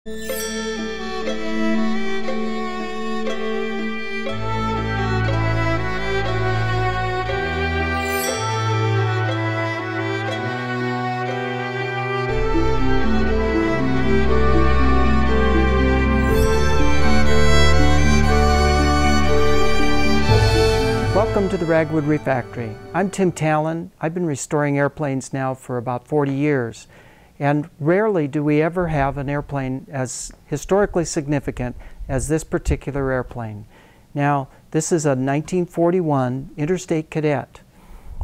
Welcome to the Ragwood Refactory. I'm Tim Talen. I've been restoring airplanes now for about 40 years. And rarely do we ever have an airplane as historically significant as this particular airplane. Now, this is a 1941 Interstate Cadet.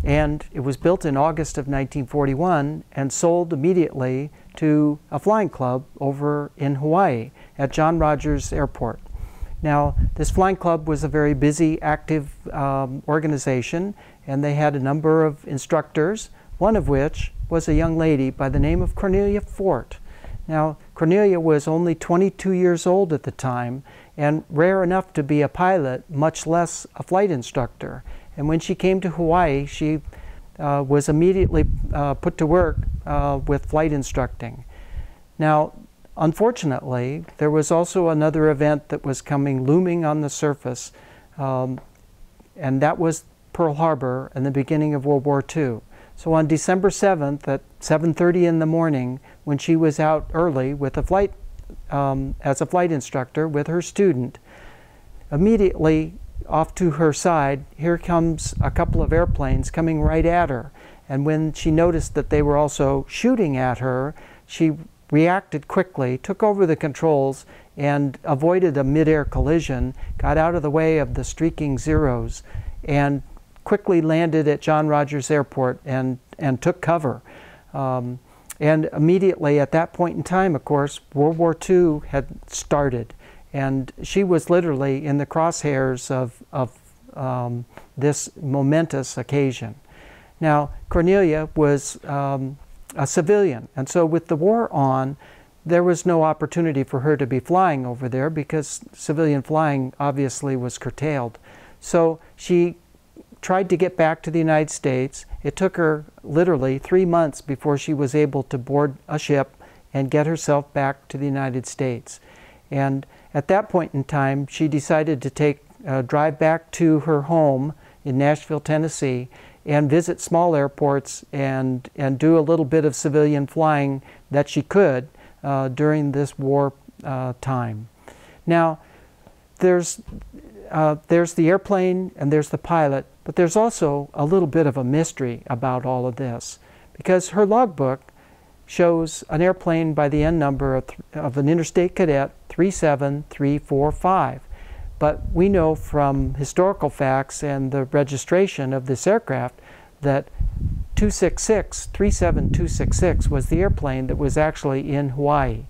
And it was built in August of 1941 and sold immediately to a flying club over in Hawaii at John Rogers Airport. Now, this flying club was a very busy, active organization, and they had a number of instructors, one of which was a young lady by the name of Cornelia Fort. Now, Cornelia was only 22 years old at the time, and rare enough to be a pilot, much less a flight instructor. And when she came to Hawaii, she was immediately put to work with flight instructing. Now, unfortunately, there was also another event that was looming on the surface, and that was Pearl Harbor and the beginning of World War II. So on December 7th at 7:30 in the morning, when she was out early with as a flight instructor with her student, immediately off to her side, here comes a couple of airplanes coming right at her. And when she noticed that they were also shooting at her, she reacted quickly, took over the controls, and avoided a mid-air collision, got out of the way of the streaking Zeros, and quickly landed at John Rogers Airport and took cover. And immediately at that point in time, of course, World War II had started, and she was literally in the crosshairs of this momentous occasion. Now, Cornelia was a civilian, and so with the war on, there was no opportunity for her to be flying over there because civilian flying obviously was curtailed. So she tried to get back to the United States. It took her literally 3 months before she was able to board a ship and get herself back to the United States. And at that point in time, she decided to drive back to her home in Nashville, Tennessee, and visit small airports and do a little bit of civilian flying that she could during this war time. Now, there's the airplane and there's the pilot, but there's also a little bit of a mystery about all of this, because her logbook shows an airplane by the N number of an Interstate Cadet 37345. But we know from historical facts and the registration of this aircraft that 37266 was the airplane that was actually in Hawaii.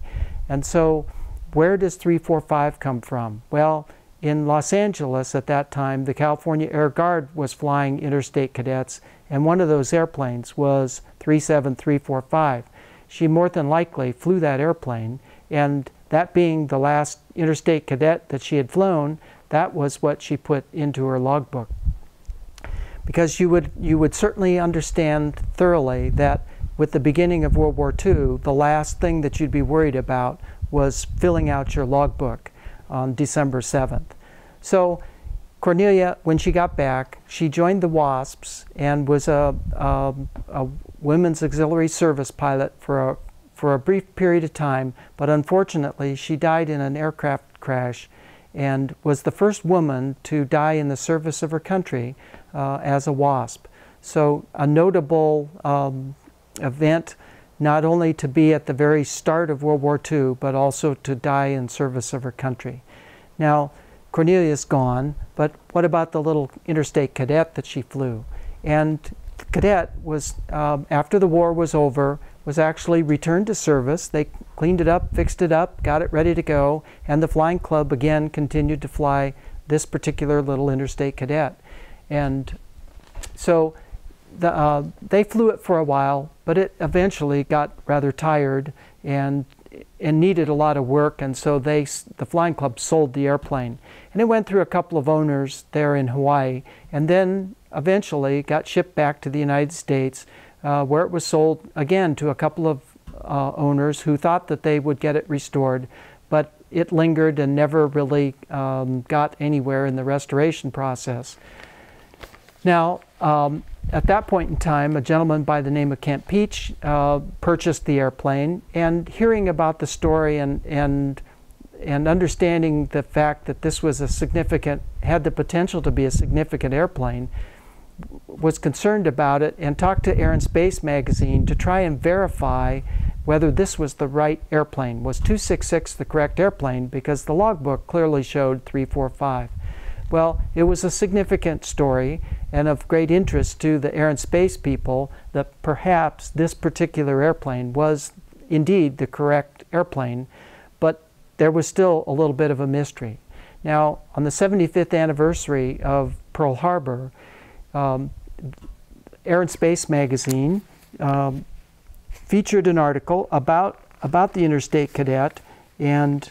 And so where does 345 come from? Well, in Los Angeles at that time, the California Air Guard was flying Interstate Cadets, and one of those airplanes was 37345. She more than likely flew that airplane, and that being the last Interstate Cadet that she had flown, that was what she put into her logbook. Because you would certainly understand thoroughly that with the beginning of World War II, the last thing that you'd be worried about was filling out your logbook on December 7th. So Cornelia, when she got back, she joined the WASPs and was a women's auxiliary service pilot for a brief period of time, but unfortunately she died in an aircraft crash and was the first woman to die in the service of her country as a WASP. So a notable event, not only to be at the very start of World War II, but also to die in service of her country. Now, Cornelia's gone, but what about the little Interstate Cadet that she flew? And the Cadet was, after the war was over, was actually returned to service. They cleaned it up, fixed it up, got it ready to go, and the flying club again continued to fly this particular little Interstate Cadet. And so they flew it for a while, but it eventually got rather tired and needed a lot of work, and so the flying club sold the airplane. And it went through a couple of owners there in Hawaii, and then eventually got shipped back to the United States, where it was sold again to a couple of owners who thought that they would get it restored, but it lingered and never really got anywhere in the restoration process. Now, at that point in time, a gentleman by the name of Kent Peach purchased the airplane, and hearing about the story and understanding the fact that this was had the potential to be a significant airplane, was concerned about it and talked to Air and Space magazine to try and verify whether this was the right airplane. Was 266 the correct airplane? Because the logbook clearly showed 345. Well, it was a significant story and of great interest to the Air and Space people that perhaps this particular airplane was indeed the correct airplane, but there was still a little bit of a mystery. Now, on the 75th anniversary of Pearl Harbor, Air and Space magazine featured an article about the Interstate Cadet, and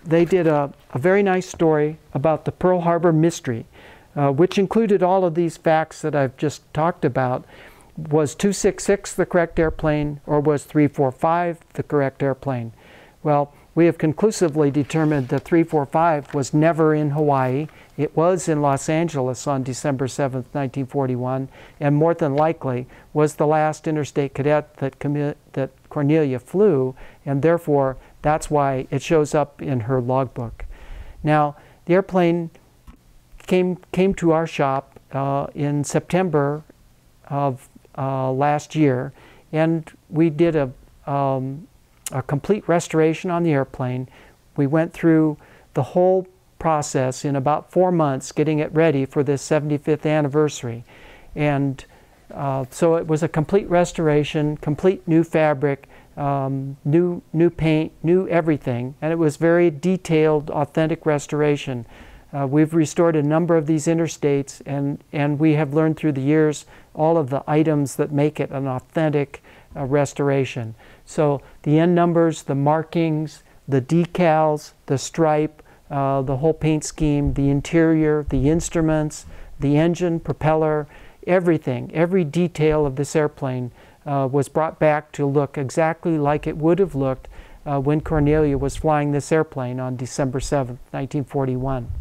they did a very nice story about the Pearl Harbor mystery, which included all of these facts that I've just talked about. Was 266 the correct airplane, or was 345 the correct airplane? Well, we have conclusively determined that 345 was never in Hawaii. It was in Los Angeles on December 7th, 1941, and more than likely was the last Interstate Cadet that Cornelia flew, and therefore that's why it shows up in her logbook. Now, the airplane came to our shop in September of last year, and we did a complete restoration on the airplane. We went through the whole process in about 4 months, getting it ready for this 75th anniversary. And so it was a complete restoration, complete new fabric, new paint, new everything, and it was very detailed, authentic restoration. We've restored a number of these interstates, and we have learned through the years all of the items that make it an authentic restoration. So the end numbers, the markings, the decals, the stripe, the whole paint scheme, the interior, the instruments, the engine, propeller, everything, every detail of this airplane was brought back to look exactly like it would have looked when Cornelia was flying this airplane on December 7th, 1941.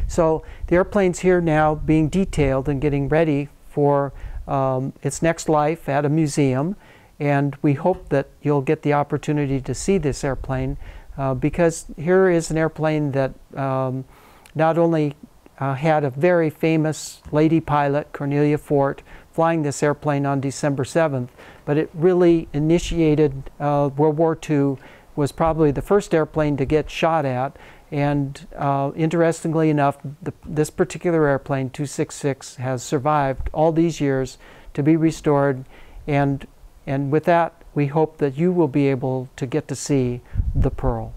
So the airplane's here now being detailed and getting ready for its next life at a museum, and we hope that you'll get the opportunity to see this airplane because here is an airplane that not only had a very famous lady pilot, Cornelia Fort, flying this airplane on December 7th, but it really initiated World War II, was probably the first airplane to get shot at, and interestingly enough, this particular airplane, 266, has survived all these years to be restored, and with that, we hope that you will be able to get to see the Pearl.